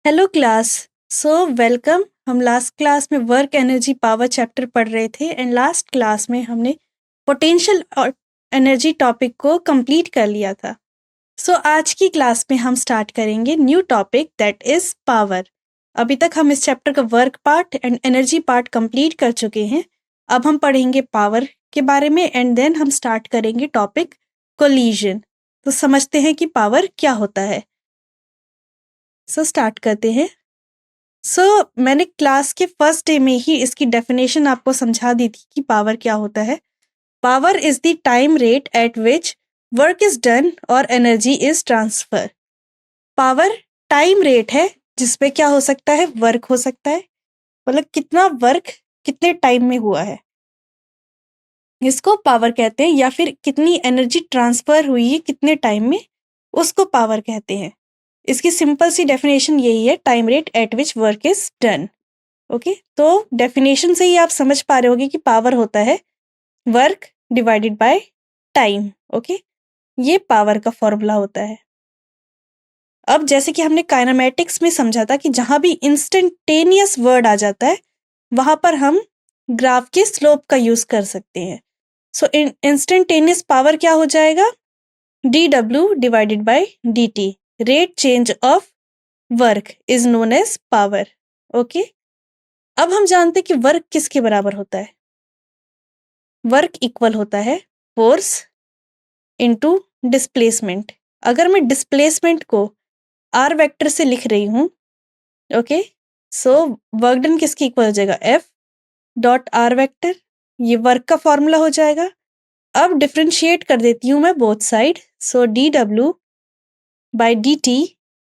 Hello class. Welcome. हम last class में work energy power chapter पढ़ रहे थे एंड लास्ट क्लास में हमने पोटेंशियल और एनर्जी टॉपिक को कंप्लीट कर लिया था। आज की क्लास में हम स्टार्ट करेंगे new topic that is power. अभी तक हम इस चैप्टर का work part and energy part complete कर चुके हैं। अब हम पढ़ेंगे पावर के बारे में एंड देन हम स्टार्ट करेंगे टॉपिक कोलिजन। तो समझते हैं कि पावर क्या होता है। स्टार्ट करते हैं। मैंने क्लास के फर्स्ट डे में ही इसकी डेफिनेशन आपको समझा दी थी कि पावर क्या होता है। Power is the time rate at which work is done और energy is transfer. Power time rate है जिसपे क्या हो सकता है, वर्क हो सकता है, मतलब कितना वर्क कितने टाइम में हुआ है, इसको पावर कहते हैं, या फिर कितनी एनर्जी ट्रांसफर हुई है कितने टाइम में, उसको पावर कहते हैं। इसकी सिंपल सी डेफिनेशन यही है, time rate at which work is done. Okay, तो डेफिनेशन से ही आप समझ पा रहे होगे कि पावर होता है work divided by time. Okay, ये पावर का फॉर्मूला होता है। अब जैसे कि हमने काइनेमैटिक्स में समझा था कि जहां भी इंस्टेंटेनियस वर्ड आ जाता है वहां पर हम ग्राफ के स्लोप का यूज कर सकते हैं। इंस्टेंटेनियस पावर क्या हो जाएगा, dw divided by dt। Rate change of work is known as power. Okay, अब हम जानते हैं कि वर्क किसके बराबर होता है। वर्क इक्वल होता है फोर्स इनटू डिस्प्लेसमेंट। अगर मैं डिस्प्लेसमेंट को आर वेक्टर से लिख रही हूं, ओके, वर्क डन किसके इक्वल हो जाएगा, एफ डॉट आर वेक्टर। ये वर्क का फॉर्मूला हो जाएगा। अब डिफ्रेंशिएट कर देती हूं मैं both side, D W by D T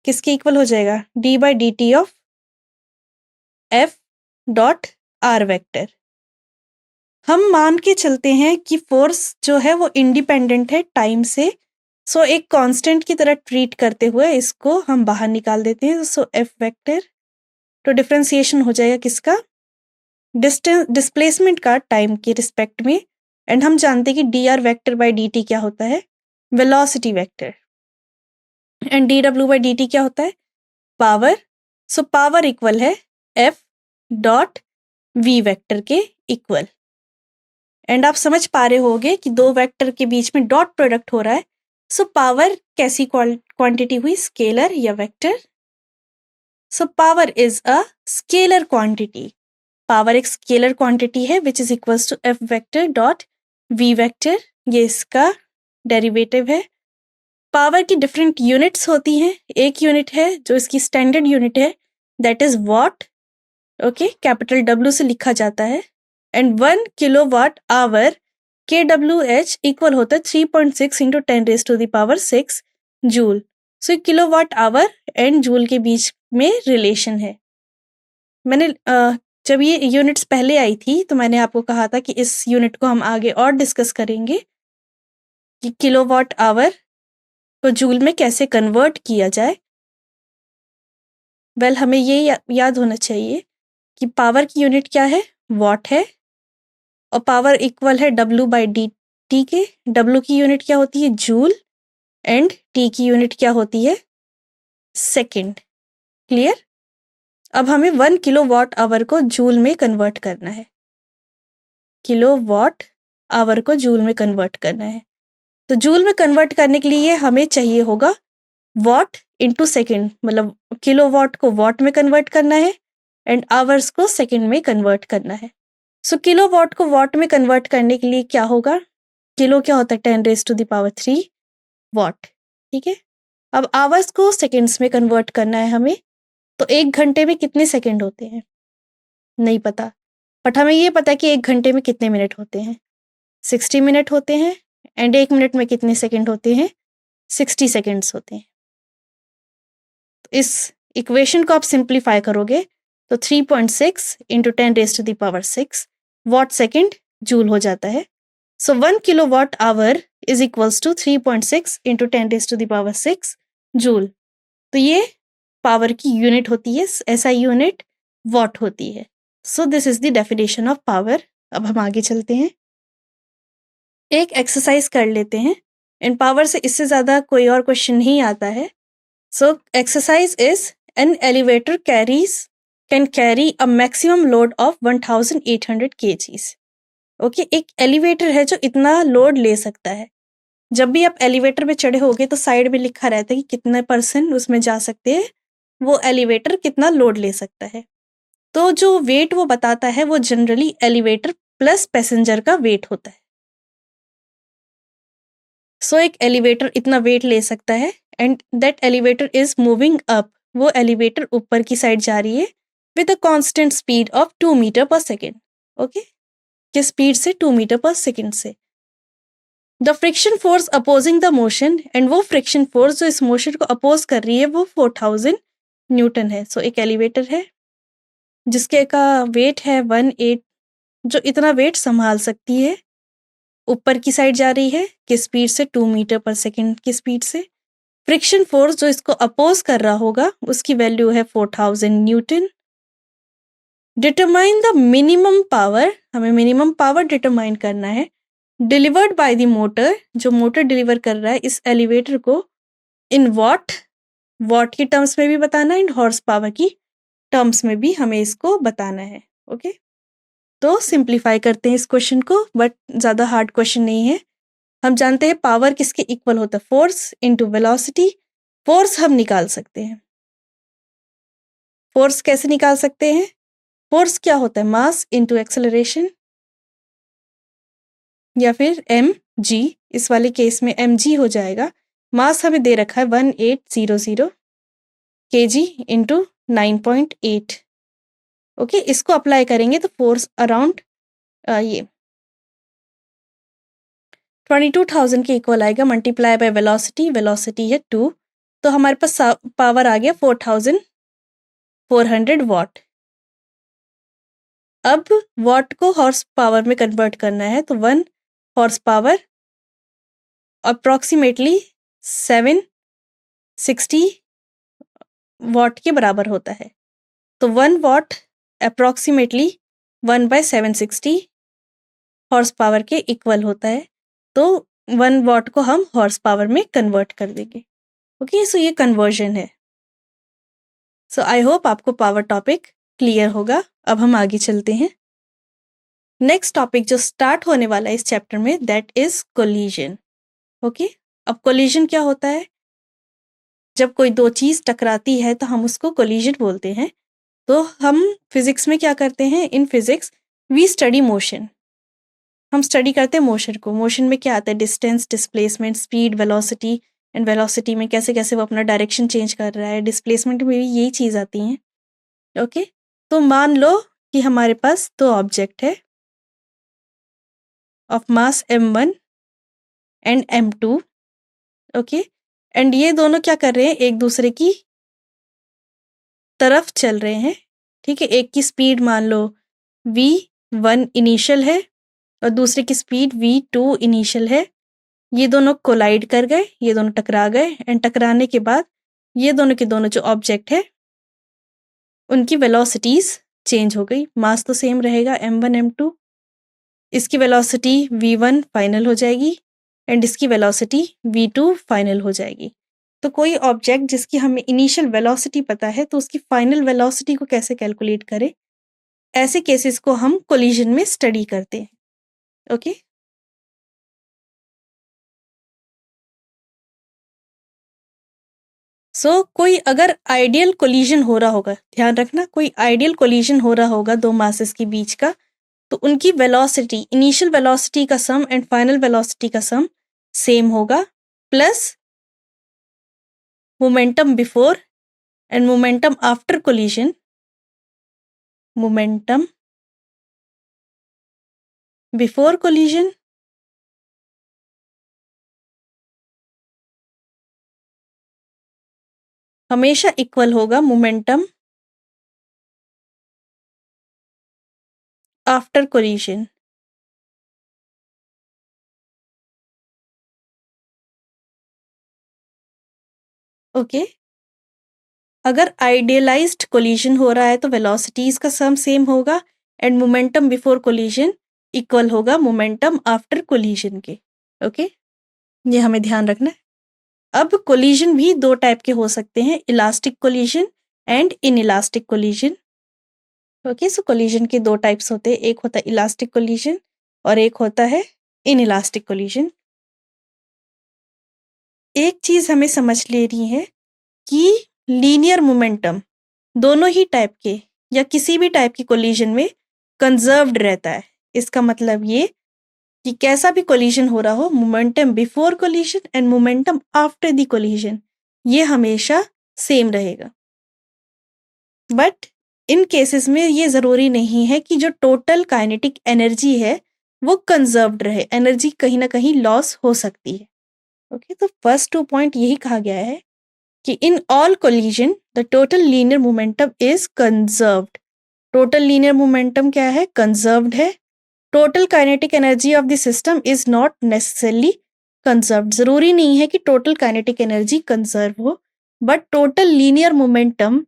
किसके इक्वल हो जाएगा, D by D T of F dot are vector. हम मान के चलते हैं कि फोर्स जो है वो इंडिपेंडेंट है टाइम से। एक कांस्टेंट की तरह ट्रीट करते हुए इसको हम बाहर निकाल देते हैं। एफ वेक्टर, तो डिफरेंशिएशन हो जाएगा किसका, डिस्टेंस डिस्प्लेसमेंट का टाइम के रिस्पेक्ट में। एंड हम जानते हैं कि D R vector by D T क्या होता है, velocity vector. And D W by D T क्या होता है, पावर। पावर इक्वल है एफ डॉट वी वेक्टर के इक्वल। एंड आप समझ पा रहे होगे कि दो वेक्टर के बीच में डॉट प्रोडक्ट हो रहा है। पावर कैसी क्वांटिटी हुई, स्केलर या vector. Power is a scalar quantity. Power एक स्केलर क्वांटिटी है which is equals to F vector dot V vector. ये इसका डेरिवेटिव है। पावर की डिफरेंट यूनिट्स होती हैं। एक यूनिट है जो इसकी स्टैंडर्ड यूनिट है, that is what. Okay, capital W से लिखा जाता है। And 1 kilowatt our KWH equal होता है 3.6 into 10⁻⁶ joule. Kilowatt hour and joule के बीच में रिलेशन है। मैंने जब ये यूनिट्स पहले आई थी तो मैंने आपको कहा था कि इस यूनिट को हम आगे और डिस्कस करेंगे कि किलोवाट आवर को जूल में कैसे कन्वर्ट किया जाए। हमें ये याद होना चाहिए कि पावर की यूनिट क्या है, वॉट है, और पावर इक्वल है W बाई डी टी के। W की यूनिट क्या होती है, जूल, एंड T की यूनिट क्या होती है, सेकेंड। क्लियर। अब हमें 1 किलोवाट आवर को जूल में कन्वर्ट करना है। किलोवाट आवर को जूल में कन्वर्ट करना है, तो जूल में कन्वर्ट करने के लिए हमें चाहिए होगा वॉट इंटू सेकेंड, मतलब किलोवाट को वॉट में कन्वर्ट करना है एंड आवर्स को सेकेंड में कन्वर्ट करना है। किलोवाट को वॉट में कन्वर्ट करने के लिए क्या होगा, किलो क्या होता है 10⁻³ वॉट। ठीक है, अब आवर्स को सेकेंड्स में कन्वर्ट करना है हमें। तो 1 घंटे में कितने सेकेंड होते हैं नहीं पता, बट हमें ये पता है कि 1 घंटे में कितने मिनट होते हैं, 60 मिनट होते हैं। एंड 1 मिनट में कितने सेकेंड होते हैं, 60 सेकेंड्स होते हैं। तो इस इक्वेशन को आप सिंप्लीफाई करोगे तो 3.6 इंटू 10⁻⁶ वॉट सेकेंड जूल हो जाता है। 1 kilowatt hour is equals to 3.6 into 10⁻⁶ joule. तो ये पावर की यूनिट होती है, ऐसा यूनिट वॉट होती है। This is the definition of power. अब हम आगे चलते हैं, एक एक्सरसाइज कर लेते हैं। इन पावर से इससे ज्यादा कोई और क्वेश्चन नहीं आता है। Exercise is An elevator can carry a maximum load of 1800 kgs. Okay, एक एलिवेटर है जो इतना लोड ले सकता है। जब भी आप एलिवेटर में चढ़े होगे तो साइड में लिखा रहता है कि कितने पर्सन उसमें जा सकते हैं, वो एलिवेटर कितना लोड ले सकता है। तो जो वेट वो बताता है वो जनरली एलिवेटर प्लस पैसेंजर का वेट होता है। सो एक एलिवेटर इतना वेट ले सकता है and that elevator is moving up. वो एलिवेटर ऊपर की साइड जा रही है with a constant speed of 2 metre per second. Okay, किस स्पीड से? 2 मीटर पर सेकेंड से। The friction force opposing the motion, and वो फ्रिक्शन फोर्स जो इस मोशन को अपोज कर रही है वो 4000 न्यूटन है। सो एक एलिवेटर है जिसके का वेट है 18, जो इतना वेट संभाल सकती है, ऊपर की साइड जा रही है किस स्पीड से? 2 मीटर पर सेकेंड की स्पीड से। फ्रिक्शन फोर्स जो इसको अपोज कर रहा होगा उसकी वैल्यू है 4000 Newton. Determine the minimum power, हमें मिनिमम पावर डिटरमाइन करना है डिलीवर्ड बाय द मोटर, जो मोटर डिलीवर कर रहा है इस एलिवेटर को, इन वॉट, वॉट की टर्म्स में भी बताना है एंड हॉर्स पावर की टर्म्स में भी हमें इसको बताना है। ओके, तो सिंप्लीफाई करते हैं इस क्वेश्चन को, बट ज़्यादा हार्ड क्वेश्चन नहीं है। हम जानते हैं पावर किसके इक्वल होता है? Force into velocity. फोर्स हम निकाल सकते हैं। फोर्स कैसे निकाल सकते हैं? फोर्स क्या होता है? मास इनटू एक्सेलरेशन, या फिर mg। इस वाले केस में mg हो जाएगा। मास हमें दे रखा है 1800 kg इंटू 9.8। ओके, इसको अप्लाई करेंगे तो फोर्स अराउंड ये 22,000 के इक्वल आएगा, मल्टीप्लाई बाय वेलोसिटी, वेलोसिटी है 2, तो हमारे पास पावर आ गया 4400 वॉट। अब वॉट को हॉर्स पावर में कन्वर्ट करना है तो 1 हॉर्स पावर अप्रॉक्सीमेटली 760 वॉट के बराबर होता है। तो 1 वॉट अप्रॉक्सीमेटली 1/760 हॉर्स पावर के इक्वल होता है। तो 1 वॉट को हम हॉर्स पावर में कन्वर्ट कर देंगे। ओके, सो ये कन्वर्जन है। सो आई होप आपको पावर टॉपिक क्लियर होगा। अब हम आगे चलते हैं। नेक्स्ट टॉपिक जो स्टार्ट होने वाला है इस चैप्टर में, दैट इज कोलिजन। ओके, अब कोलिजन क्या होता है? जब कोई दो चीज टकराती है तो हम उसको कोलिजन बोलते हैं। तो हम फिजिक्स में क्या करते हैं? In physics we study motion. हम स्टडी करते हैं मोशन को। मोशन में क्या आता है? Distance, displacement, speed, velocity, and velocity में कैसे कैसे वो अपना डायरेक्शन चेंज कर रहा है। डिस्प्लेसमेंट में भी यही चीज़ आती हैं। ओके, तो मान लो कि हमारे पास दो ऑब्जेक्ट है of mass m1 and m2। Okay, and ये दोनों क्या कर रहे हैं? एक दूसरे की तरफ चल रहे हैं। ठीक है, एक की स्पीड मान लो v1 इनिशियल है और दूसरे की स्पीड v2 इनिशियल है। ये दोनों कोलाइड कर गए, ये दोनों टकरा गए, एंड टकराने के बाद ये दोनों के दोनों जो ऑब्जेक्ट है उनकी वेलोसिटीज चेंज हो गई। मास तो सेम रहेगा m1 m2। इसकी वेलोसिटी v1 फाइनल हो जाएगी एंड इसकी वेलोसिटी v2 फाइनल हो जाएगी। तो कोई ऑब्जेक्ट जिसकी हमें इनिशियल वेलोसिटी पता है तो उसकी फाइनल वेलोसिटी को कैसे कैलकुलेट करें? ऐसे केसेस को हम कोलिजन में स्टडी करते हैं। ओके, सो कोई अगर आइडियल कोलिजन हो रहा होगा, ध्यान रखना, कोई आइडियल कोलिजन हो रहा होगा दो मासेस के बीच का, तो उनकी वेलोसिटी, इनिशियल वेलोसिटी का सम एंड फाइनल वेलोसिटी का सम सेम होगा, plus momentum before and momentum after collision. Momentum before collision हमेशा इक्वल होगा मोमेंटम आफ्टर कोलिजन। ओके, अगर आइडियलाइज्ड कोलिजन हो रहा है तो वेलोसिटीज का सम सेम होगा and momentum before collision equal होगा मोमेंटम आफ्टर कोलिजन के। ओके, ये हमें ध्यान रखना है। अब कोलिजन भी दो टाइप के हो सकते हैं, elastic collision and inelastic collision. Okay, so collision के दो टाइप्स होते हैं, एक होता है इलास्टिक कोलिजन और एक होता है इनइलास्टिक कोलिजन। एक चीज हमें समझ लेनी है कि लीनियर मोमेंटम दोनों ही टाइप के या किसी भी टाइप की कोलिजन में कंजर्व्ड रहता है। इसका मतलब ये कि कैसा भी कोलिजन हो रहा हो, momentum before collision and momentum after the collision ये हमेशा सेम रहेगा। बट इन केसेस में ये जरूरी नहीं है कि जो टोटल काइनेटिक एनर्जी है वो कंजर्व्ड रहे, एनर्जी कहीं ना कहीं लॉस हो सकती है। ओके, तो फर्स्ट 2 पॉइंट यही कहा गया है कि in all collision the total linear momentum is conserved. Total linear momentum क्या है? कंजर्व्ड है। Total kinetic energy of the system is not necessarily conserved. जरूरी नहीं है कि टोटल काइनेटिक एनर्जी कंजर्व हो, बट टोटल लीनियर मोमेंटम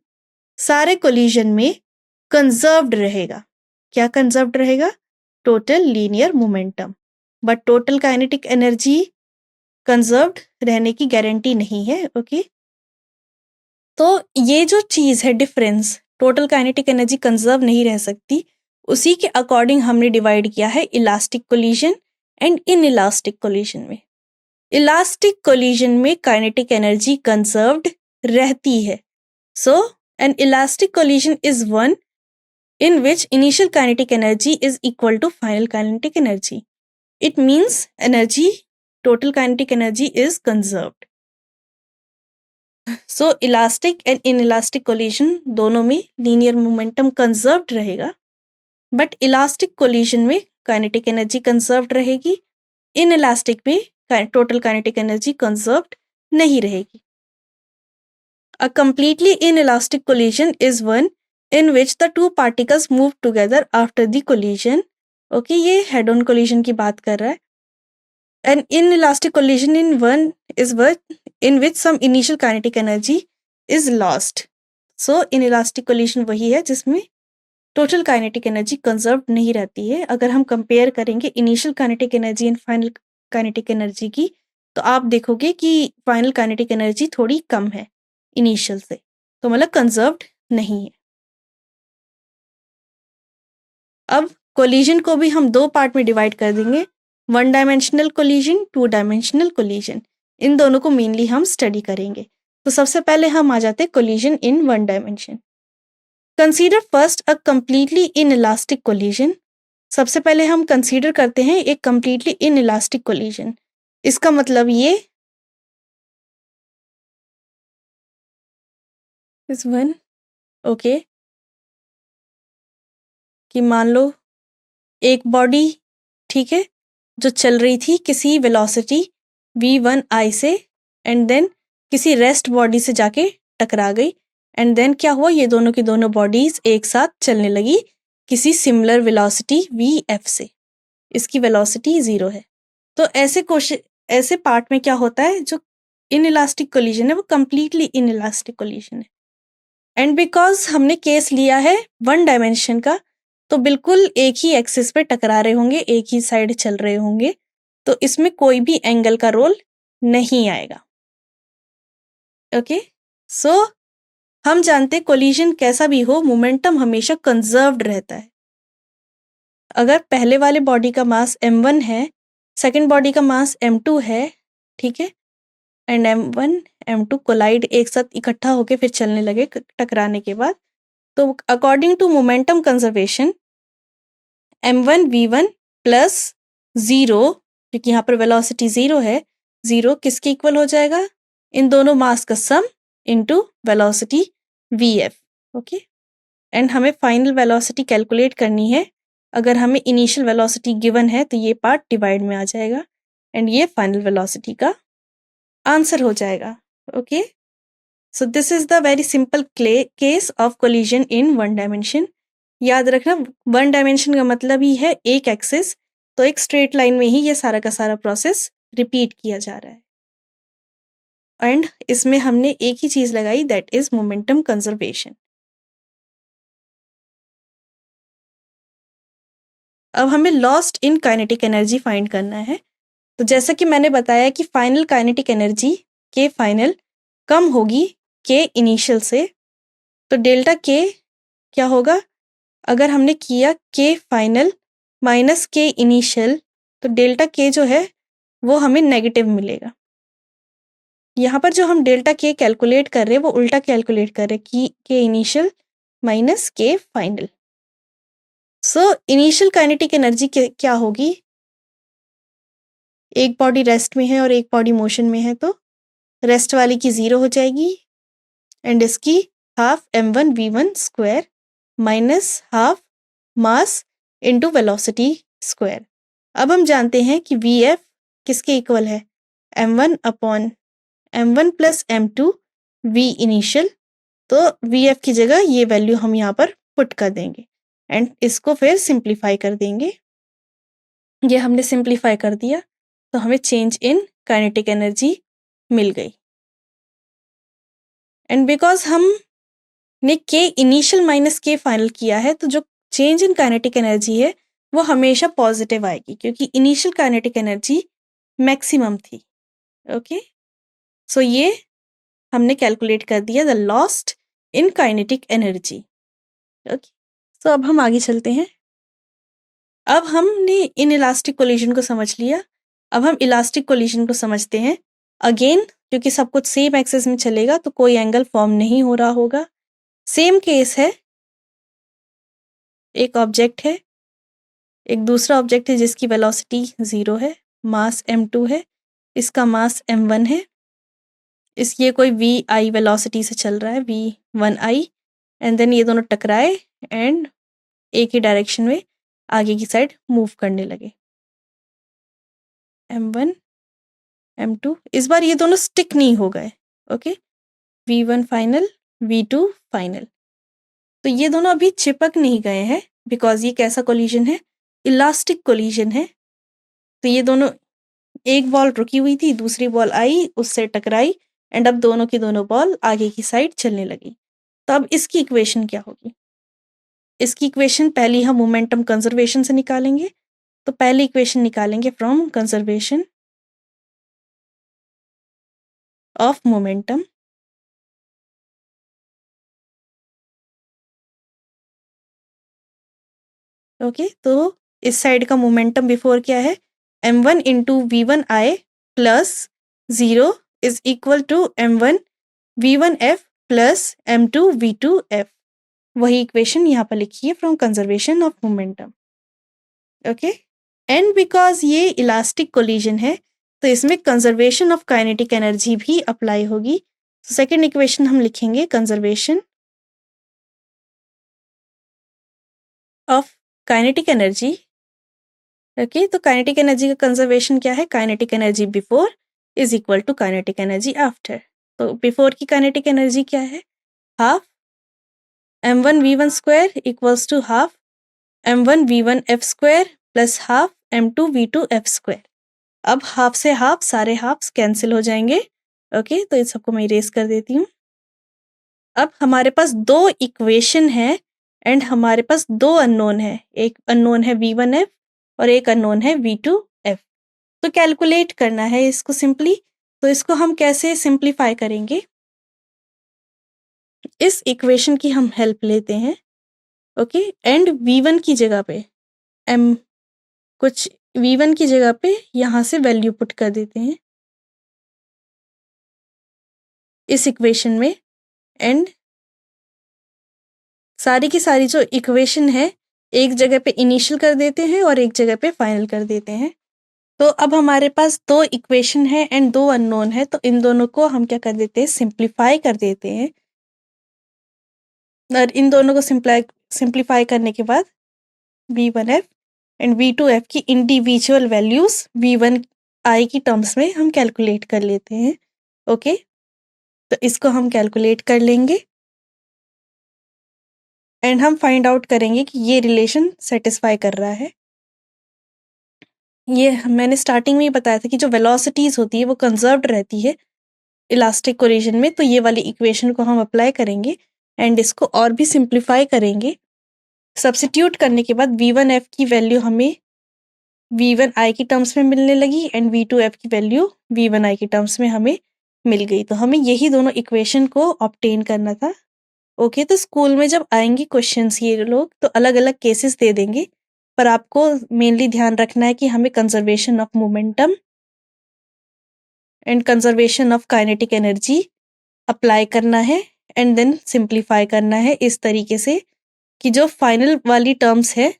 सारे collision में कंजर्व्ड रहेगा। क्या कंजर्व्ड रहेगा? Total linear momentum. But total kinetic energy conserved रहने की गारंटी नहीं है। ओके, तो ये जो चीज है difference, total kinetic energy conserve नहीं रह सकती, उसी के अकॉर्डिंग हमने डिवाइड किया है elastic collision and inelastic collision में। इलास्टिक कोलिजन में काइनेटिक एनर्जी कंजर्व्ड रहती है। So an elastic collision is one in which initial kinetic energy is equal to final kinetic energy. It means total kinetic energy is conserved. So elastic and inelastic collision दोनों में linear momentum conserved रहेगा, but elastic collision में kinetic energy conserved रहेगी, inelastic में total kinetic energy conserved नहीं रहेगी. A completely inelastic collision is one in which the two particles move together after the collision. Okay, ये head-on collision की बात कर रहा है. An inelastic collision is one in which some initial kinetic energy is lost. So inelastic collision वही है जिसमें total kinetic energy conserved नहीं रहती है. अगर हम compare करेंगे initial kinetic energy and final kinetic energy की, तो आप देखोगे कि final kinetic energy थोड़ी कम है इनिशियल से, तो मतलब कंजर्व्ड नहीं है। अब कोलिजन को भी हम दो पार्ट में डिवाइड कर देंगे, one dimensional collision, two dimensional collision. इन दोनों को मेनली हम स्टडी करेंगे। तो सबसे पहले हम आ जाते हैं collision in one dimension. Consider first a completely inelastic collision. सबसे पहले हम कंसीडर करते हैं एक कंप्लीटली इनइलास्टिक कोलिजन। इसका मतलब ये इस वन ओके कि मान लो एक बॉडी, ठीक है, जो चल रही थी किसी वेलोसिटी v1i से, एंड देन किसी रेस्ट बॉडी से जाके टकरा गई, एंड देन क्या हुआ, ये दोनों की दोनों बॉडीज एक साथ चलने लगी किसी सिमिलर वेलोसिटी vf से। इसकी वेलोसिटी 0 है। तो ऐसे पार्ट में क्या होता है, जो इनइलास्टिक कोलिजन है वो कंप्लीटली इनइलास्टिक कोलिजन है। एंड बिकॉज हमने केस लिया है वन डायमेंशन का, तो बिल्कुल एक ही एक्सिस पे टकरा रहे होंगे, एक ही साइड चल रहे होंगे, तो इसमें कोई भी एंगल का रोल नहीं आएगा। ओके, सो हम जानते हैं कोलिजन कैसा भी हो, मोमेंटम हमेशा कंजर्व्ड रहता है। अगर पहले वाले बॉडी का मास m1 है, सेकंड बॉडी का मास m2 है, ठीक है, एंड m1 m2 कोलाइड एक साथ इकट्ठा होके फिर चलने लगे टकराने के बाद, तो according to momentum conservation m1 v1 plus 0, क्योंकि यहाँ पर वेलोसिटी 0 है, 0 किसके इक्वल हो जाएगा, इन दोनों मास का sum into velocity vf। Okay, and हमें फाइनल वेलोसिटी कैलकुलेट करनी है। अगर हमें इनिशियल वेलोसिटी गिवन है तो ये पार्ट डिवाइड में आ जाएगा, एंड ये फाइनल वेलोसिटी का आंसर हो जाएगा। Okay, so this is the very simple case of collision in one dimension. याद रखना, वन डायमेंशन का मतलब ही है एक एक्सिस, तो एक स्ट्रेट लाइन में ही ये सारा का सारा प्रोसेस रिपीट किया जा रहा है। एंड इसमें हमने एक ही चीज लगाई, दैट इज मोमेंटम कंजर्वेशन। अब हमें lost in kinetic energy find करना है। तो जैसा कि मैंने बताया कि फाइनल काइनेटिक एनर्जी के फाइनल कम होगी के इनिशियल से, तो डेल्टा के क्या होगा, अगर हमने किया के फाइनल माइनस के इनिशियल, तो डेल्टा के जो है वो हमें नेगेटिव मिलेगा। यहाँ पर जो हम डेल्टा के कैलकुलेट कर रहे हैं वो उल्टा कैलकुलेट कर रहे हैं कि के इनिशियल माइनस के final. So initial kinetic energy क्या होगी, एक बॉडी रेस्ट में है और एक बॉडी मोशन में है, तो रेस्ट वाली की 0 हो जाएगी एंड इसकी half m1v1 square minus half mass into velocity square. अब हम जानते हैं कि vf किसके इक्वल है, m1 upon m1 plus m2 v initial. तो vf की जगह ये वैल्यू हम यहाँ पर पुट कर देंगे एंड इसको फिर सिंप्लीफाई कर देंगे। ये हमने सिंप्लीफाई कर दिया तो हमें चेंज इन काइनेटिक एनर्जी मिल गई। एंड बिकॉज हमने के इनिशियल माइनस के फाइनल किया है, तो जो चेंज इन काइनेटिक एनर्जी है वो हमेशा पॉजिटिव आएगी क्योंकि इनिशियल काइनेटिक एनर्जी मैक्सिमम थी। ओके, सो ये हमने कैलकुलेट कर दिया the lost in kinetic energy. Okay, so अब हम आगे चलते हैं। अब हमने इन इलास्टिक कोलिजन को समझ लिया, अब हम इलास्टिक कोलिजन को समझते हैं। अगेन क्योंकि सब कुछ सेम एक्सेस में चलेगा तो कोई एंगल फॉर्म नहीं हो रहा होगा। सेम केस है, एक ऑब्जेक्ट है, एक दूसरा ऑब्जेक्ट है जिसकी वेलोसिटी 0 है, मास m2 है, इसका मास m1 है, इस ये कोई vi वेलोसिटी से चल रहा है, v1i, एंड देन ये दोनों टकराए एंड एक ही डायरेक्शन में आगे की साइड मूव करने लगे, m1 m2। इस बार ये दोनों स्टिक नहीं हो गए। Okay, v1 final v2 final, तो ये दोनों अभी चिपक नहीं गए हैं बिकॉज ये कैसा कोलिजन है, इलास्टिक कोलिजन है। तो ये दोनों, एक बॉल रुकी हुई थी, दूसरी बॉल आई उससे टकराई एंड अब दोनों की दोनों बॉल आगे की साइड चलने लगी। तो अब इसकी इक्वेशन क्या होगी, इसकी इक्वेशन पहली हम मोमेंटम कंजर्वेशन से निकालेंगे। तो पहली इक्वेशन निकालेंगे from conservation of momentum. Okay, तो इस साइड का मोमेंटम बिफोर क्या है, m1 into v1i plus 0 is equal to m1 v1f plus m2 v2f। वही इक्वेशन यहाँ पर लिखी है from conservation of momentum. Okay, and because ये इलास्टिक कोलिजन है तो इसमें कंजर्वेशन ऑफ काइनेटिक एनर्जी भी अप्लाई होगी। तो सेकेंड इक्वेशन हम लिखेंगे conservation of kinetic energy. Okay, तो काइनेटिक एनर्जी का कंजर्वेशन क्या है, kinetic energy before is equal to kinetic energy after. तो बिफोर की काइनेटिक एनर्जी क्या है, half m1 v1 square equals to half m1 v1 f square plus half m2 v2 f square. अब half से half सारे halves cancel हो जाएंगे। Okay, तो इस सबको मैं इरेज कर देती हूँ। अब हमारे पास दो इक्वेशन है एंड हमारे पास दो अननोन है, एक अननोन है v1f और एक अननोन है v2f। तो कैलकुलेट करना है इसको सिंपली। तो इसको हम कैसे सिंप्लीफाई करेंगे, इस इक्वेशन की हम हेल्प लेते हैं। ओके, एंड v1 की जगह पे m कुछ v1 की जगह पे यहाँ से वैल्यू पुट कर देते हैं इस इक्वेशन में, एंड सारी की सारी जो इक्वेशन है एक जगह पे इनिशियल कर देते हैं और एक जगह पे फाइनल कर देते हैं। तो अब हमारे पास दो इक्वेशन है एंड दो अननोन है, तो इन दोनों को हम क्या कर देते हैं, सिंप्लीफाई कर देते हैं। और इन दोनों को सिंप्लीफाई करने के बाद v1f एंड v2f की इंडिविजुअल वैल्यूज v1i की टर्म्स में हम कैलकुलेट कर लेते हैं। ओके, तो इसको हम कैलकुलेट कर लेंगे एंड हम फाइंड आउट करेंगे कि ये रिलेशन सेटिस्फाई कर रहा है। ये मैंने स्टार्टिंग में ही बताया था कि जो वेलोसिटीज होती है वो कंजर्व्ड रहती है इलास्टिक कोलिजन में। तो ये वाली इक्वेशन को हम अप्लाई करेंगे एंड इसको और भी सिंप्लीफाई करेंगे। सब्स्टिट्यूट करने के बाद v1f की वैल्यू हमें v1i की टर्म्स में मिलने लगी एंड v2f की वैल्यू v1i की टर्म्स में हमें मिल गई। तो हमें यही दोनों इक्वेशन को ऑब्टेन करना था। ओके, तो स्कूल में जब आएंगे क्वेश्चंस ये लोग तो अलग अलग केसेस दे देंगे, पर आपको मेनली ध्यान रखना है कि हमें conservation of momentum and conservation of kinetic energy apply करना है एंड देन सिंप्लीफाई करना है इस तरीके से कि जो फाइनल वाली टर्म्स है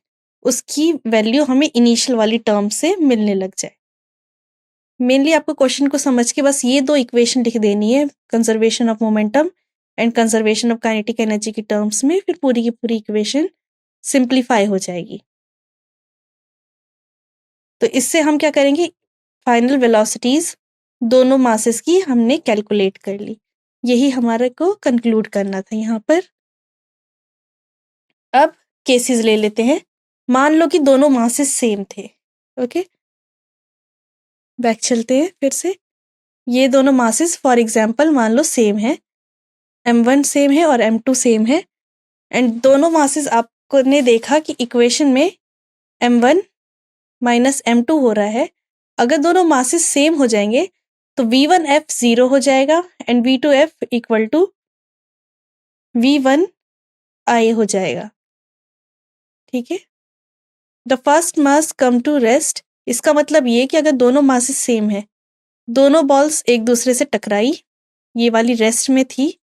उसकी वैल्यू हमें इनिशियल वाली टर्म से मिलने लग जाए। मेनली आपको क्वेश्चन को समझ के बस ये दो इक्वेशन लिख देनी है, conservation of momentum and conservation of kinetic energy की टर्म्स में, फिर पूरी की पूरी इक्वेशन सिंप्लीफाई हो जाएगी। तो इससे हम क्या करेंगे, फाइनल वेलोसिटीज दोनों मासेस की हमने कैलकुलेट कर ली। यही हमारे को कंक्लूड करना था यहाँ पर। अब केसेस ले लेते हैं। मान लो कि दोनों मासेस सेम थे। ओके, बैक चलते हैं फिर से। ये दोनों मासेस फॉर एग्जांपल मान लो सेम है, m1 सेम है और m2 सेम है, एंड दोनों मासेस आपको ने देखा कि इक्वेशन में m1 माइनस m2 हो रहा है। अगर दोनों मासेस सेम हो जाएंगे तो v1f 0 हो जाएगा and v2f equal to v1i हो जाएगा। ठीक है, the first mass come to rest, इसका मतलब ये कि अगर दोनों मासेस सेम है, दोनों बॉल्स एक दूसरे से टकराई, ये वाली रेस्ट में थी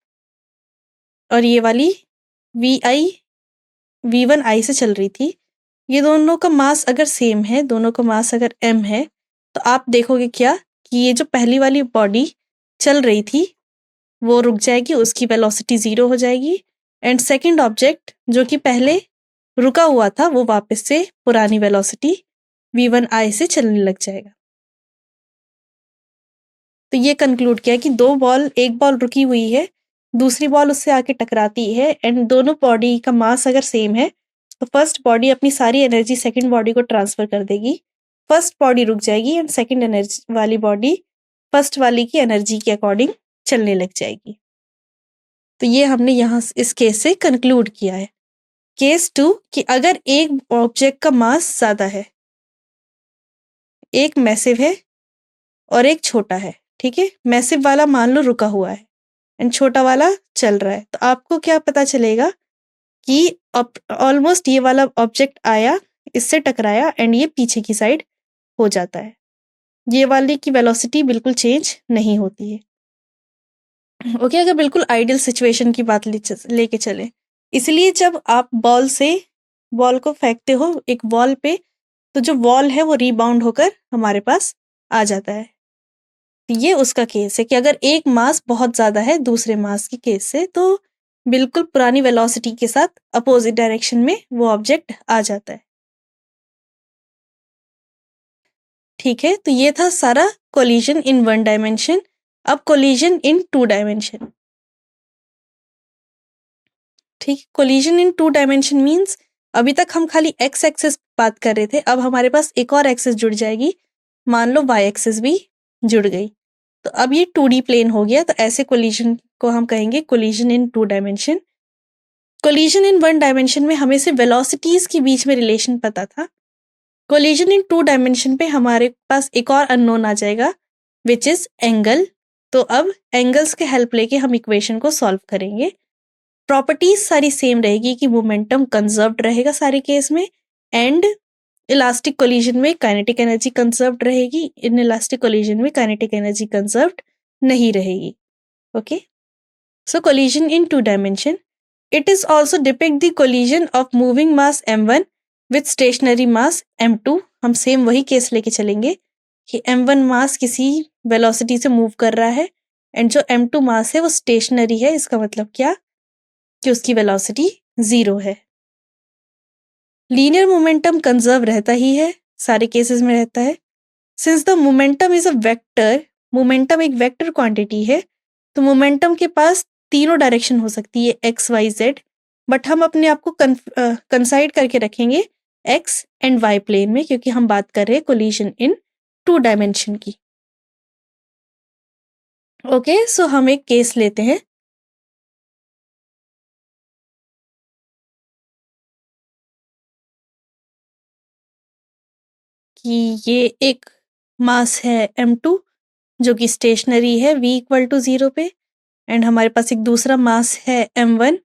और ये वाली v1i से चल रही थी। ये दोनों का मास अगर सेम है, दोनों का मास अगर m है, तो आप देखोगे क्या कि ये जो पहली वाली बॉडी चल रही थी वो रुक जाएगी, उसकी वेलोसिटी 0 हो जाएगी, एंड सेकंड ऑब्जेक्ट जो कि पहले रुका हुआ था वो वापस से पुरानी वेलोसिटी v1i से चलने लग जाएगा। तो ये कंक्लूड किया कि एक बॉल रुकी हुई है, दूसरी बॉल उससे आके टकराती है, एंड दोनों बॉडी का मास अगर सेम है तो फर्स्ट बॉडी अपनी सारी एनर्जी सेकंड बॉडी को ट्रांसफर कर देगी, फर्स्ट बॉडी रुक जाएगी एंड सेकंड एनर्जी वाली बॉडी फर्स्ट वाली की एनर्जी के अकॉर्डिंग चलने लग जाएगी। तो ये हमने यहाँ इस केस से कंक्लूड किया है। केस 2 कि अगर एक ऑब्जेक्ट का मास ज्यादा है, एक मैसिव है और एक छोटा है। ठीक है, मैसिव वाला मान लो रुका हुआ है एंड छोटा वाला चल रहा है, तो आपको क्या पता चलेगा कि ऑलमोस्ट ये वाला ऑब्जेक्ट आया, इससे टकराया एंड ये पीछे की साइड हो जाता है। ये वाली की वेलोसिटी बिल्कुल चेंज नहीं होती है। ओके, अगर बिल्कुल आइडियल सिचुएशन की बात लेके चले, इसलिए जब आप बॉल को फेंकते हो एक वॉल पे, तो जो वॉल है वो रीबाउंड होकर हमारे पास आ जाता है। ये उसका केस है कि अगर एक मास बहुत ज्यादा है दूसरे मास के केस से, तो बिल्कुल पुरानी वेलोसिटी के साथ अपोजिट डायरेक्शन में वो ऑब्जेक्ट आ जाता है। ठीक है, तो ये था सारा कोलिजन इन 1 डायमेंशन। अब कोलिजन इन 2 डायमेंशन। ठीक, कोलिजन इन 2 डायमेंशन मींस अभी तक हम खाली एक्स एक्सिस बात कर रहे थे, अब हमारे पास एक और एक्सिस जुड़ जाएगी, मान लो वाई एक्सिस भी जुड़ गई, तो अब ये 2D प्लेन हो गया। तो ऐसे कोलिजन को हम कहेंगे कोलिजन इन 2 डायमेंशन। कोलिजन इन 1 डायमेंशन में हमें सिर्फ वेलोसिटीज के बीच में रिलेशन पता था। कोलिजन इन 2 डायमेंशन पे हमारे पास एक और अननोन आ जाएगा विच इज एंगल। तो अब एंगल्स के हेल्प लेके हम इक्वेशन को सॉल्व करेंगे। प्रॉपर्टीज सारी सेम रहेगी कि मोमेंटम कंजर्व्ड रहेगा सारे केस में, एंड इलास्टिक कोलिजन में काइनेटिक एनर्जी कंजर्व्ड रहेगी, इन इलास्टिक कोलिजन में काइनेटिक एनर्जी कंजर्व्ड नहीं रहेगी। Okay, so collision in 2 dimension, it is also depict the collision of moving mass m1 with stationary mass m2। हम same वही case लेके चलेंगे कि m1 मास किसी वेलोसिटी से मूव कर रहा है एंड जो m2 मास है वो स्टेशनरी है। इसका मतलब क्या कि उसकी वेलोसिटी 0 है। लीनियर मोमेंटम कंजर्व रहता ही है, सारे केसेस में रहता है। Since the momentum is a vector, momentum एक वेक्टर क्वांटिटी है, तो मोमेंटम के पास तीनों डायरेक्शन हो सकती है एक्स वाई जेड, बट हम अपने आप को कंसाइड करके रखेंगे एक्स एंड वाई प्लेन में, क्योंकि हम बात कर रहे हैं कोलिजन इन 2 डायमेंशन की। ओके, सो हम एक केस लेते हैं। कि ये एक मास है m2 जो कि स्टेशनरी है v इक्वल टू 0 पे, एंड हमारे पास एक दूसरा मास है m1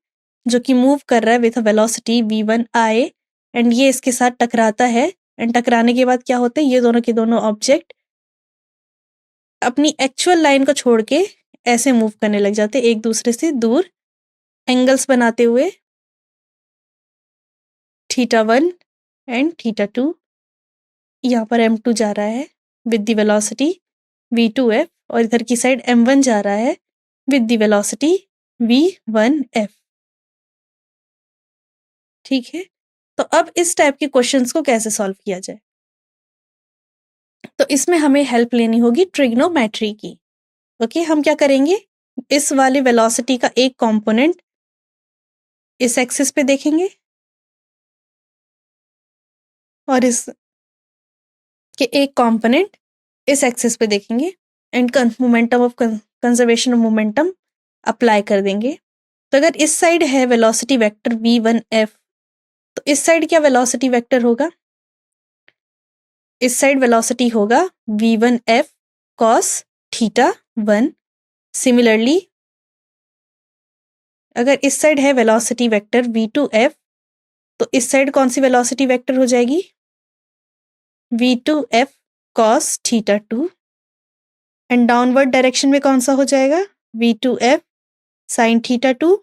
जो कि मूव कर रहा है with a velocity v1i and ये इसके साथ टकराता है एंड टकराने के बाद क्या होता है, ये दोनों के दोनों ऑब्जेक्ट अपनी एक्चुअल लाइन को छोड़ के ऐसे मूव करने लग जाते हैं एक दूसरे से दूर, एंगल्स बनाते हुए θ1 एंड θ2। यहाँ पर m2 जा रहा है विद द वेलोसिटी v2f और इधर की साइड m1 जा रहा है विद द वेलोसिटी v1f। ठीक है, तो अब इस टाइप के क्वेश्चंस को कैसे सॉल्व किया जाए, तो इसमें हमें हेल्प लेनी होगी ट्रिग्नोमेट्री की। ओके, हम क्या करेंगे, इस वाले वेलोसिटी का एक कंपोनेंट इस एक्सिस पे देखेंगे और इस के एक कंपोनेंट इस एक्सिस पे देखेंगे and momentum of conservation of momentum apply कर देंगे। तो अगर इस साइड है वेलोसिटी वेक्टर v1f, तो इस साइड क्या वेलोसिटी वेक्टर होगा, इस साइड वेलोसिटी होगा v1f cos θ1। सिमिलरली अगर इस साइड है वेलोसिटी वेक्टर v2f, तो इस साइड कौन सी वेलोसिटी वेक्टर हो जाएगी, v2f cos θ2 and downward direction में कौन सा हो जाएगा, v2f sin θ2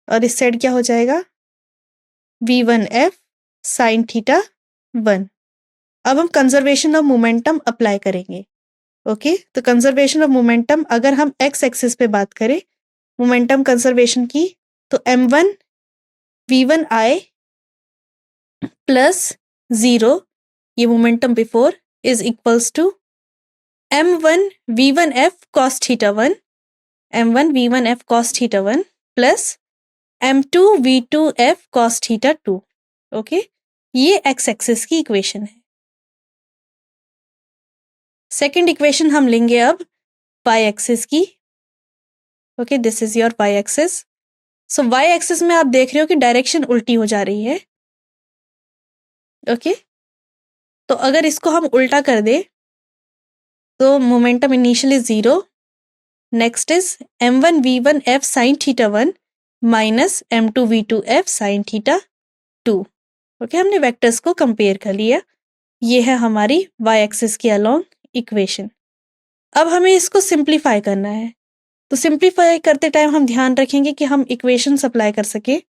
और इस साइड क्या हो जाएगा, v1f sin θ1। अब हम कंजर्वेशन ऑफ मोमेंटम अप्लाई करेंगे। ओके, तो कंजर्वेशन ऑफ मोमेंटम अगर हम एक्स एक्सिस पे बात करें मोमेंटम कंजर्वेशन की, तो m1 v1i प्लस 0, ये momentum before, is equals to m1 v1f cos θ1, m1 v1f cos θ1 plus m2 v2f cos θ2। Okay, ये एक्स एक्सिस की इक्वेशन है। सेकंड इक्वेशन हम लेंगे अब वाई एक्सिस की। Okay, this is your Y axis. So Y axis में आप देख रहे हो कि डायरेक्शन उल्टी हो जा रही है। ओके, तो अगर इसको हम उल्टा कर दे तो momentum initially 0, next is m1 v1f sin θ1 minus m2 v2f sin θ2। Okay, हमने वेक्टर्स को कंपेयर कर लिया, ये है हमारी वाई एक्सिस के अलोंग इक्वेशन। अब हमें इसको सिंप्लीफाई करना है, तो सिंप्लीफाई करते टाइम हम ध्यान रखेंगे कि हम इक्वेशन अप्लाई कर सके,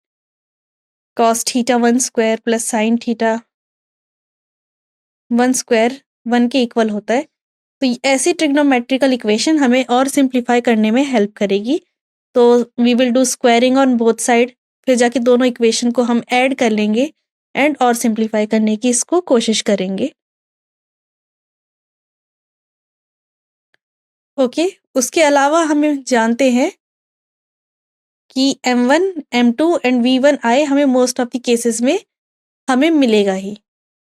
cos θ1 square plus sin θ1 square 1 के इक्वल होता है। तो ऐसी ट्रिग्नोमेट्रिकल इक्वेशन हमें और सिंप्लीफाई करने में हेल्प करेगी। तो we will do squaring on both side, फिर जाके दोनों इक्वेशन को हम ऐड कर लेंगे एंड और सिंप्लीफाई करने की इसको कोशिश करेंगे। ओके, उसके अलावा हमें जानते हैं कि m1 m2 एंड v1i हमें मोस्ट ऑफ द केसेस में हमें मिलेगा ही।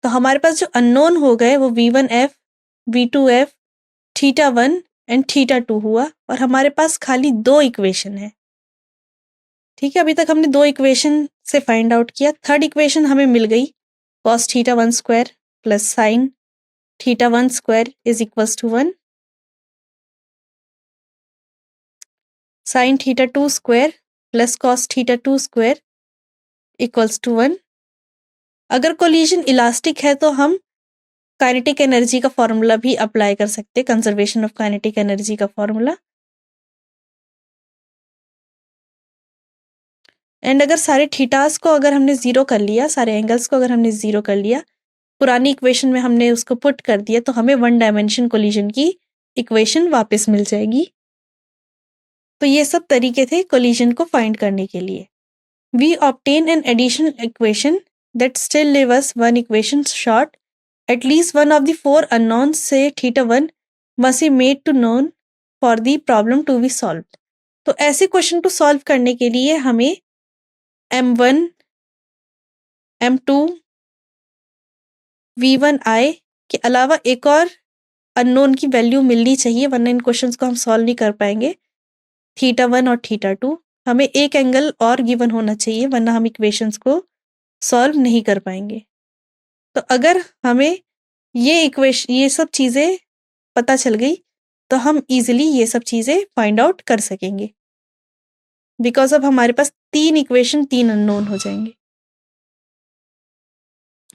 तो हमारे पास जो अननोन हो गए वो v1f v2f θ1 एंड θ2 हुआ और हमारे पास खाली 2 इक्वेशन है। ठीक है, अभी तक हमने 2 इक्वेशन से फाइंड आउट किया। थर्ड इक्वेशन हमें मिल गई, cos θ1 square plus sin θ1 square is equals to 1, sin θ2 square plus cos θ2 square equals to 1। अगर कोलिजन इलास्टिक है तो हम काइनेटिक एनर्जी का फॉर्मूला भी अप्लाई कर सकते हैं, कंजर्वेशन ऑफ काइनेटिक एनर्जी का फॉर्मूला। एंड अगर सारे थीटास को अगर हमने जीरो कर लिया, सारे एंगल्स को अगर हमने जीरो कर लिया, पुरानी इक्वेशन में हमने उसको पुट कर दिया, तो हमें वन डायमेंशन कोलिजन की इक्वेशन वापस मिल जाएगी। तो ये सब तरीके थे कोलिजन को फाइंड करने के लिए। We obtain an additional equation that still leave us one equation short, at least one of the 4 unknowns say θ1 must be made to known for the problem to be solved। तो ऐसे question को solve करने के लिए हमें m1 m2 v1i के अलावा एक और अननोन की वैल्यू मिलनी चाहिए, वरना इन क्वेश्चंस को हम सॉल्व नहीं कर पाएंगे। θ1 और θ2, हमें एक एंगल और गिवन होना चाहिए, वरना हम इक्वेशंस को सॉल्व नहीं कर पाएंगे। तो अगर हमें ये सब चीज़ें पता चल गई तो हम इजीली ये सब चीज़ें फाइंड आउट कर सकेंगे। बिकॉज अब हमारे पास 3 इक्वेशन 3 अननोन हो जाएंगे।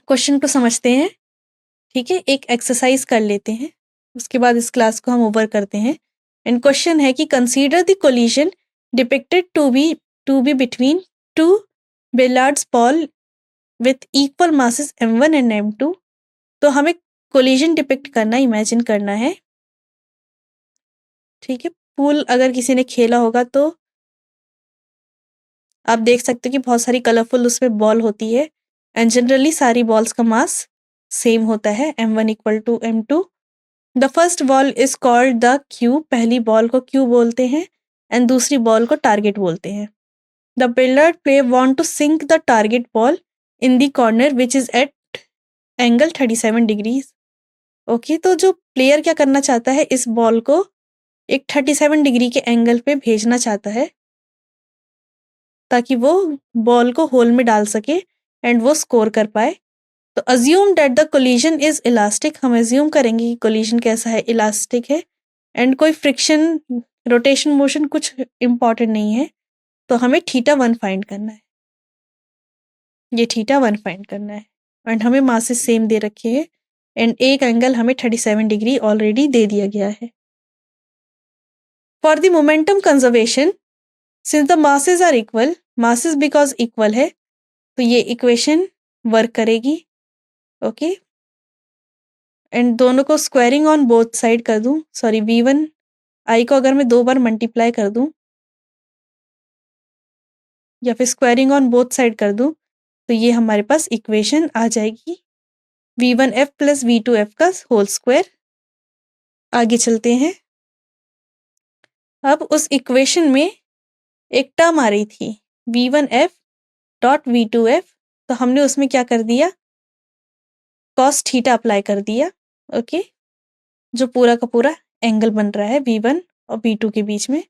क्वेश्चन को समझते हैं, ठीक है, एक एक्सरसाइज कर लेते हैं, उसके बाद इस क्लास को हम ओवर करते हैं। एंड क्वेश्चन है कि consider the collision depicted to be between 2 billiards ball with equal masses m1 and m2। तो हमें कोलिजन डिपिक्ट करना, इमेजिन करना है, ठीक है। पूल अगर किसी ने खेला होगा तो आप देख सकते हो कि बहुत सारी कलरफुल उसमें बॉल होती है, एंड जनरली सारी बॉल्स का मास सेम होता है, m1 equal to m2। The first ball is called the cue, पहली बॉल को क्यू बोलते हैं, एंड दूसरी बॉल को टारगेट बोलते हैं। The billiard player want to sink the target ball in the corner which is at angle 37 degrees. Okay, तो जो प्लेयर क्या करना चाहता है, इस बॉल को एक 37 डिग्री के एंगल पे भेजना चाहता है ताकि वो बॉल को होल में डाल सके एंड वो स्कोर कर पाए। तो assume that the collision is elastic, हम अज्यूम करेंगे कि कोलिजन कैसा है, इलास्टिक है, एंड कोई फ्रिक्शन, रोटेशन, मोशन कुछ इंपॉर्टेंट नहीं है। तो हमें θ1 फाइंड करना है, ये θ1 फाइंड करना है, एंड हमें मासेस सेम दे रखे हैं, एंड एक एंगल हमें 37 डिग्री ऑलरेडी दे दिया गया है। For the momentum conservation since the masses are equal, masses because equal है, तो ये इक्वेशन वर्क करेगी। ओके, एंड दोनों को स्क्वायरिंग ऑन बोथ साइड कर दूं, सॉरी v1 i को अगर मैं 2 बार मल्टीप्लाई कर दूं या फिर स्क्वायरिंग ऑन बोथ साइड कर दूं, तो ये हमारे पास इक्वेशन आ जाएगी v1f प्लस v2f का होल स्क्वायर। आगे चलते हैं। अब उस इक्वेशन में एक टर्म आ रही थी v1f डॉट v2f, तो हमने उसमें क्या कर दिया, कॉस थीटा अप्लाई कर दिया। ओके, जो पूरा का पूरा एंगल बन रहा है v1 और v2 के बीच में,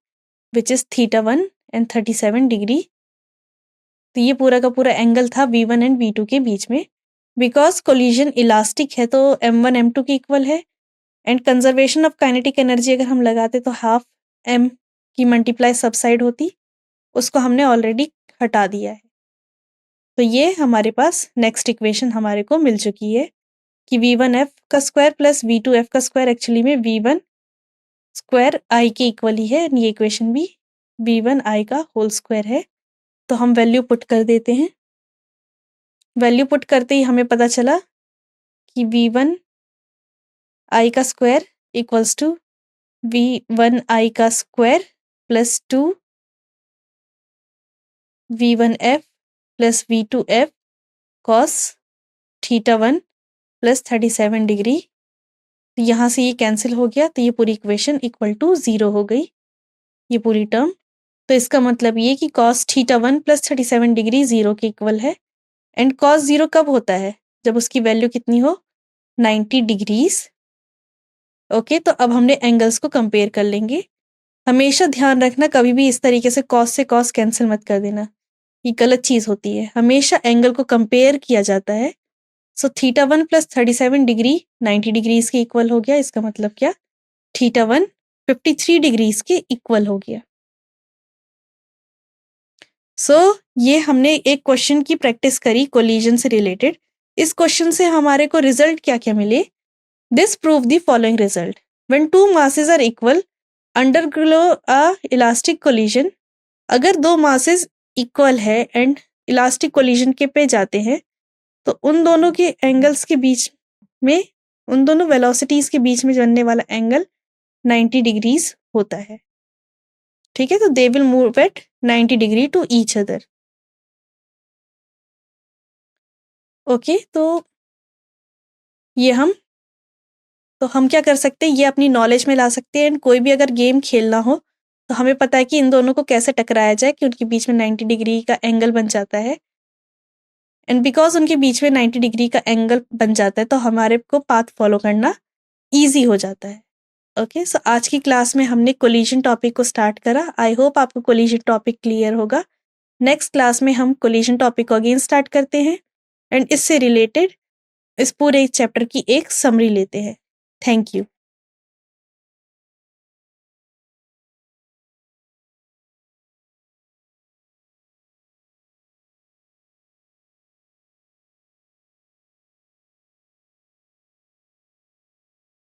विच इज θ1 एंड 37 डिग्री। तो ये पूरा का पूरा एंगल था v1 एंड v2 के बीच में। बिकॉज कोलिजन इलास्टिक है तो m1 m2 के इक्वल है, and conservation of kinetic energy अगर हम लगाते तो हाफ m की मल्टीप्लाई सब साइड होती, उसको हमने ऑलरेडी हटा दिया है। तो ये हमारे पास नेक्स्ट इक्वेशन हमारे को मिल चुकी है कि v1f का स्क्वायर प्लस v2f का स्क्वायर एक्चुअली में v1 स्क्वायर i के इक्वल ही है, ये इक्वेशन भी v1 i का होल स्क्वायर है। तो हम वैल्यू पुट कर देते हैं। वैल्यू पुट करते ही हमें पता चला कि v1 i का square equals to v1 i का square plus 2 v1f plus v2f cos θ1 plus 37 degree. तो यहाँ से ये कैंसिल हो गया, तो ये पूरी इक्वेशन इक्वल टू 0 हो गई, ये पूरी टर्म। तो इसका मतलब ये कि कॉस θ1 प्लस 37 डिग्री 0 के इक्वल है, एंड कॉस 0 कब होता है, जब उसकी वैल्यू कितनी हो, 90 डिग्रीज। ओके, तो अब हमने एंगल्स को कंपेयर कर लेंगे। हमेशा ध्यान रखना, कभी भी इस तरीके से कॉस कैंसिल मत कर देना, ये गलत चीज होती है। हमेशा एंगल को कंपेयर किया जाता है। सो θ1 प्लस 37 डिग्री 90 डिग्रीज के इक्वल हो गया, इसका मतलब क्या, θ1 53 डिग्रीज के इक्वल हो गया। सो ये हमने एक क्वेश्चन की प्रैक्टिस करी कोलिजन से रिलेटेड। इस क्वेश्चन से हमारे को रिजल्ट क्या क्या मिले, this prove the following result, when two masses are equal undergo a elastic collision, अगर दो मासेस इक्वल है एंड इलास्टिक कोलिजन के पे जाते हैं, तो उन दोनों के एंगल्स के बीच में, उन दोनों वेलोसिटीज के बीच में बनने वाला एंगल 90 डिग्रीज होता है। ठीक है, तो they will move at 90 degree to each other. Okay, तो ये हम क्या कर सकते हैं, ये अपनी नॉलेज में ला सकते हैं, एंड कोई भी अगर गेम खेलना हो तो हमें पता है कि इन दोनों को कैसे टकराया जाए कि उनके बीच में 90 डिग्री का एंगल बन जाता है, एंड बिकॉज उनके बीच में 90 डिग्री का एंगल बन जाता है तो हमारे को पाथ फॉलो करना ईजी हो जाता है। ओके, सो आज की क्लास में हमने कोलिजन टॉपिक को स्टार्ट करा। आई होप आपको कोलिजन टॉपिक क्लियर होगा। नेक्स्ट क्लास में हम कोलिजन टॉपिक को अगेन स्टार्ट करते हैं, एंड इससे रिलेटेड इस पूरे चैप्टर की एक समरी लेते हैं। Thank you.